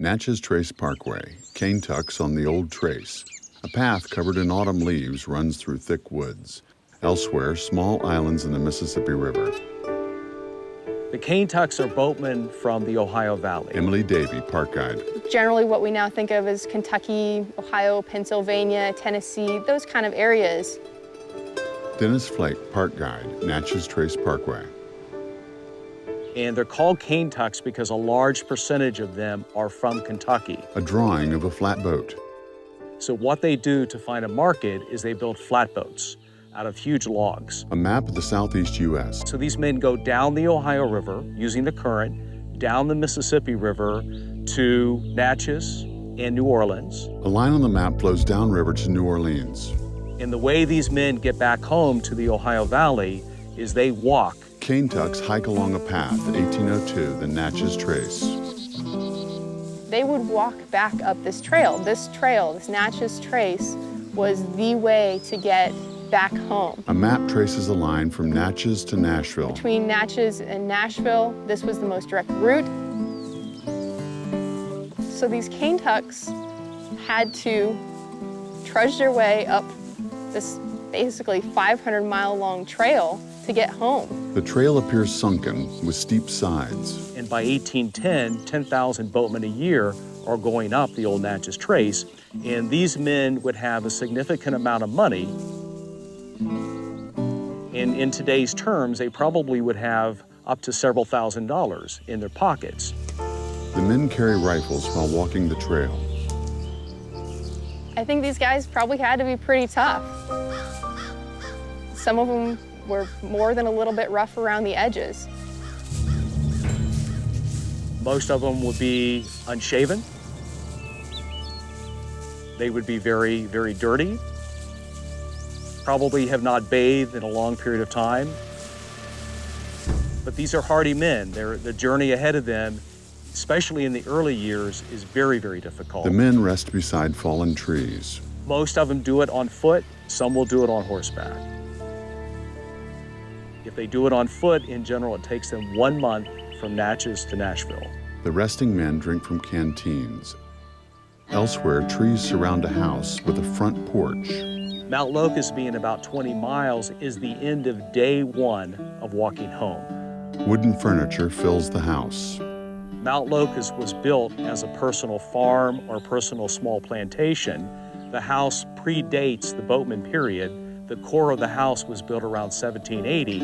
Natchez Trace Parkway, Kaintucks on the Old Trace. A path covered in autumn leaves runs through thick woods. Elsewhere, small islands in the Mississippi River. The Kaintucks are boatmen from the Ohio Valley. Emily Davie, park guide. Generally what we now think of as Kentucky, Ohio, Pennsylvania, Tennessee, those kind of areas. Dennis Flake, park guide, Natchez Trace Parkway. And they're called Kaintucks because a large percentage of them are from Kentucky. A drawing of a flatboat. So what they do to find a market is they build flatboats out of huge logs. A map of the southeast U.S. So these men go down the Ohio River using the current, down the Mississippi River to Natchez and New Orleans. A line on the map flows downriver to New Orleans. And the way these men get back home to the Ohio Valley is they walk. Kaintucks hike along a path, 1802, the Natchez Trace. They would walk back up this trail. This Natchez Trace, was the way to get back home. A map traces a line from Natchez to Nashville. Between Natchez and Nashville, this was the most direct route. So these Kaintucks had to trudge their way up this basically 500-mile-long trail to get home. The trail appears sunken with steep sides. And by 1810, 10,000 boatmen a year are going up the Old Natchez Trace, and these men would have a significant amount of money. And in today's terms, they probably would have up to several $1,000s in their pockets. The men carry rifles while walking the trail. I think these guys probably had to be pretty tough. Some of them were more than a little bit rough around the edges. Most of them would be unshaven. They would be very, very dirty. Probably have not bathed in a long period of time. But these are hardy men. The journey ahead of them, especially in the early years, is very, very difficult. The men rest beside fallen trees. Most of them do it on foot. Some will do it on horseback. If they do it on foot, in general, it takes them 1 month from Natchez to Nashville. The resting men drink from canteens. Elsewhere, trees surround a house with a front porch. Mount Locust, being about 20 miles, is the end of day one of walking home. Wooden furniture fills the house. Mount Locust was built as a personal farm or personal small plantation. The house predates the boatman period. The core of the house was built around 1780.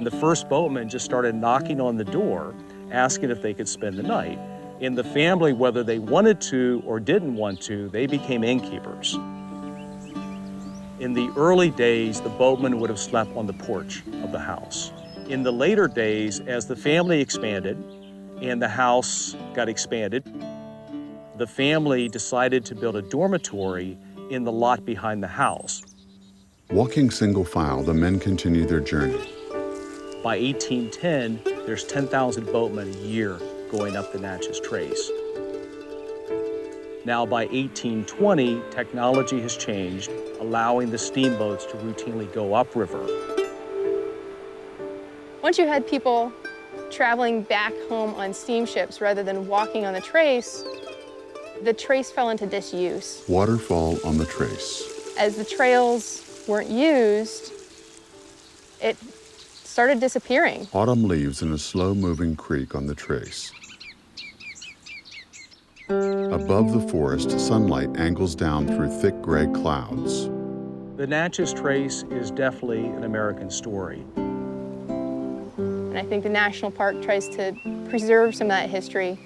The first boatman just started knocking on the door, asking if they could spend the night. In the family, whether they wanted to or didn't want to, they became innkeepers. In the early days, the boatman would have slept on the porch of the house. In the later days, as the family expanded and the house got expanded, the family decided to build a dormitory in the lot behind the house. Walking single file, the men continue their journey. By 1810, there's 10,000 boatmen a year going up the Natchez Trace. Now by 1820, technology has changed, allowing the steamboats to routinely go upriver. Once you had people traveling back home on steamships rather than walking on the Trace fell into disuse. Waterfall on the Trace. As the trails weren't used, it started disappearing. Autumn leaves in a slow-moving creek on the Trace. Above the forest, sunlight angles down through thick gray clouds. The Natchez Trace is definitely an American story. And I think the National Park tries to preserve some of that history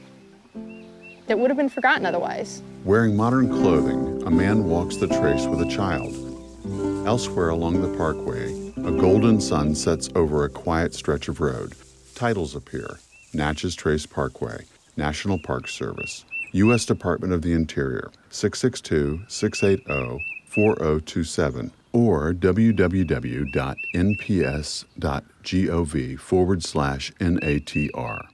that would have been forgotten otherwise. Wearing modern clothing, a man walks the Trace with a child. Elsewhere along the Parkway, a golden sun sets over a quiet stretch of road. Titles appear: Natchez Trace Parkway, National Park Service, U.S. Department of the Interior, 662-680-4027, or www.nps.gov/NATR.